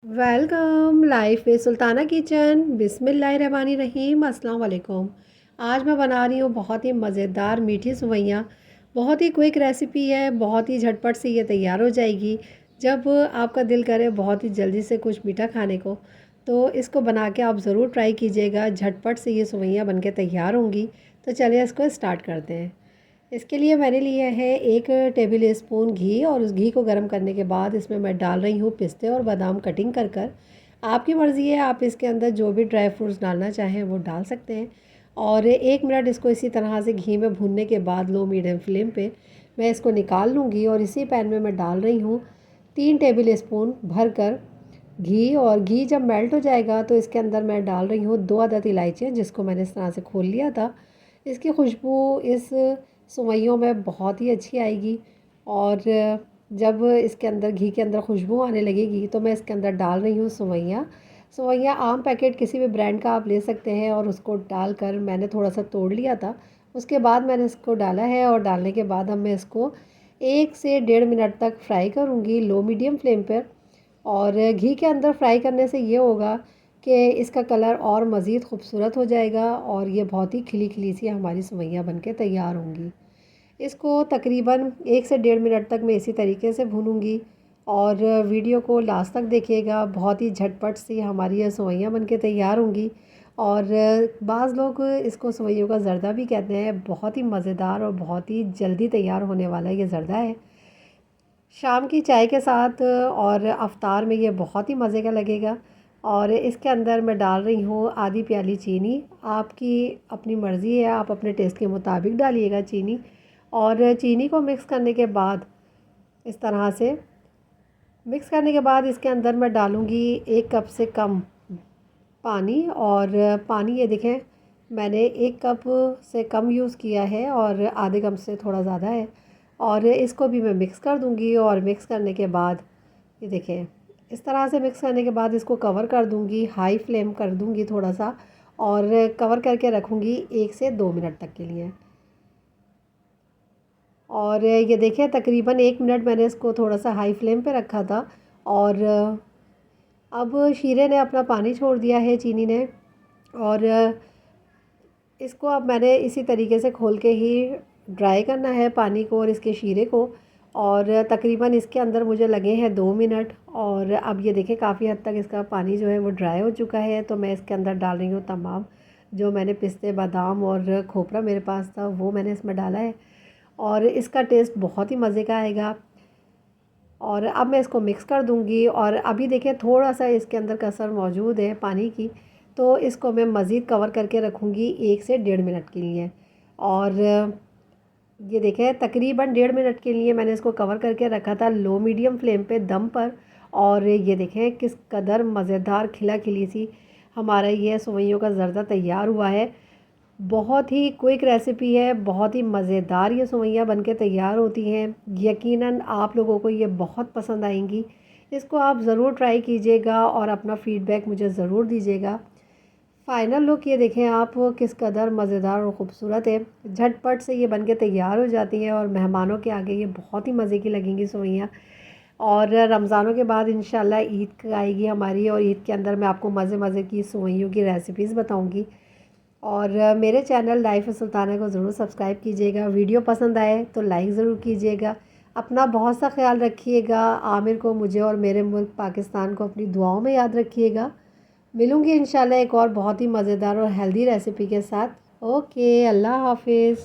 Welcome life में Sultana kitchen. बिस्मिल्लाहिर्रहमानिर्रहीम। अस्सलाम वालेकुम। आज मैं बना रही हूँ बहुत ही मज़ेदार मीठी सेवइयाँ। बहुत ही क्विक रेसिपी है, बहुत ही झटपट से ये तैयार हो जाएगी। जब आपका दिल करे बहुत ही जल्दी से कुछ मीठा खाने को, तो इसको बना के आप ज़रूर ट्राई कीजिएगा। झटपट से ये सेवइयाँ बन के तैयार होंगी। तो चलिए इसको स्टार्ट करते हैं। इसके लिए मैंने लिया है 1 टेबल स्पून घी, और उस घी को गर्म करने के बाद इसमें मैं डाल रही हूँ पिस्ते और बादाम कटिंग कर कर। आपकी मर्ज़ी है, आप इसके अंदर जो भी ड्राई फ्रूट्स डालना चाहें वो डाल सकते हैं। और 1 मिनट इसको इसी तरह से घी में भूनने के बाद लो मीडियम फ्लेम पे मैं इसको निकाल लूँगी। और इसी पैन में मैं डाल रही हूँ 3 टेबल स्पून भर कर घी। और घी जब मेल्ट हो जाएगा तो इसके अंदर मैं डाल रही हूँ 2 अदद इलायचियाँ, जिसको मैंने इस तरह से खोल लिया था। इसकी खुशबू इस सेवइयों में बहुत ही अच्छी आएगी। और जब इसके अंदर घी के अंदर खुशबू आने लगेगी तो मैं इसके अंदर डाल रही हूँ सेवइयाँ। सेवइयाँ आम पैकेट किसी भी ब्रांड का आप ले सकते हैं, और उसको डालकर मैंने थोड़ा सा तोड़ लिया था। उसके बाद मैंने इसको डाला है, और डालने के बाद अब मैं इसको 1 से 1.5 मिनट तक फ्राई करूँगी लो मीडियम फ्लेम पर। और घी के अंदर फ्राई करने से ये होगा कि इसका कलर और मज़ीद खूबसूरत हो जाएगा, और ये बहुत ही खिली खिली सी हमारी सेवइयाँ बन के तैयार होंगी। इसको तकरीबन 1 से 1.5 मिनट तक मैं इसी तरीके से भूनूंगी। और वीडियो को लास्ट तक देखिएगा, बहुत ही झटपट सी हमारी ये सेवइयाँ बन के तैयार होंगी। और बाज़ लोग इसको सेवइयों का ज़र्दा भी कहते हैं। बहुत ही मज़ेदार और बहुत ही जल्दी तैयार होने वाला ये ज़र्दा है। शाम की चाय के साथ और अफ्तार में ये बहुत ही मज़े का लगेगा। और इसके अंदर मैं डाल रही हूँ आधी प्याली चीनी। आपकी अपनी मर्ज़ी है, आप अपने टेस्ट के मुताबिक डालिएगा चीनी। और चीनी को मिक्स करने के बाद इस तरह से मिक्स करने के बाद इसके अंदर मैं डालूँगी 1 कप से कम पानी। और पानी ये देखें, मैंने 1 कप से कम यूज़ किया है, और आधे कप से थोड़ा ज़्यादा है। और इसको भी मैं मिक्स कर दूँगी। और मिक्स करने के बाद ये देखें, इस तरह से मिक्स करने के बाद इसको कवर कर दूँगी, हाई फ्लेम कर दूँगी थोड़ा सा। और कवर करके रखूँगी 1 से 2 मिनट तक के लिए। और ये देखिए तकरीबन 1 मिनट मैंने इसको थोड़ा सा हाई फ्लेम पे रखा था। और अब शीरे ने अपना पानी छोड़ दिया है, चीनी ने। और इसको अब मैंने इसी तरीके से खोल के ही ड्राई करना है पानी को और इसके शीरे को। और तकरीबन इसके अंदर मुझे लगे हैं 2 मिनट। और अब ये देखें काफ़ी हद तक इसका पानी जो है वो ड्राई हो चुका है। तो मैं इसके अंदर डाल रही हूँ तमाम जो मैंने पिस्ते बादाम और खोपरा मेरे पास था वो मैंने इसमें डाला है। और इसका टेस्ट बहुत ही मज़े का आएगा। और अब मैं इसको मिक्स कर दूंगी। और अभी देखिए थोड़ा सा इसके अंदर कसर मौजूद है पानी की, तो इसको मैं मज़ीद कवर करके रखूँगी 1 से 1.5 मिनट के लिए। और ये देखें तकरीबन 1.5 मिनट के लिए मैंने इसको कवर करके रखा था लो मीडियम फ्लेम पे दम पर। और ये देखें किस कदर मज़ेदार खिला खिली सी हमारा ये सेवइयों का ज़र्दा तैयार हुआ है। बहुत ही क्विक रेसिपी है, बहुत ही मज़ेदार ये सेवइयाँ बनके तैयार होती हैं। यकीनन आप लोगों को ये बहुत पसंद आएंगी। इसको आप ज़रूर ट्राई कीजिएगा और अपना फ़ीडबैक मुझे ज़रूर दीजिएगा। फ़ाइनल लुक ये देखें आप किस कदर मज़ेदार और ख़ूबसूरत है। झटपट से ये बनके तैयार हो जाती हैं, और मेहमानों के आगे ये बहुत ही मज़े की लगेंगी सेवइयाँ। और रमज़ानों के बाद इंशाल्लाह ईद आएगी हमारी, और ईद के अंदर मैं आपको मज़े मज़े की सेवइयों की रेसिपीज़ बताऊँगी। और मेरे चैनल लाइफ सुल्ताना को ज़रूर सब्सक्राइब कीजिएगा। वीडियो पसंद आए तो लाइक ज़रूर कीजिएगा। अपना बहुत सा ख्याल रखिएगा। आमिर को, मुझे और मेरे मुल्क पाकिस्तान को अपनी दुआओं में याद रखिएगा। मिलूँगी इंशाल्लाह एक और बहुत ही मज़ेदार और हेल्दी रेसिपी के साथ। ओके, अल्लाह हाफिज़।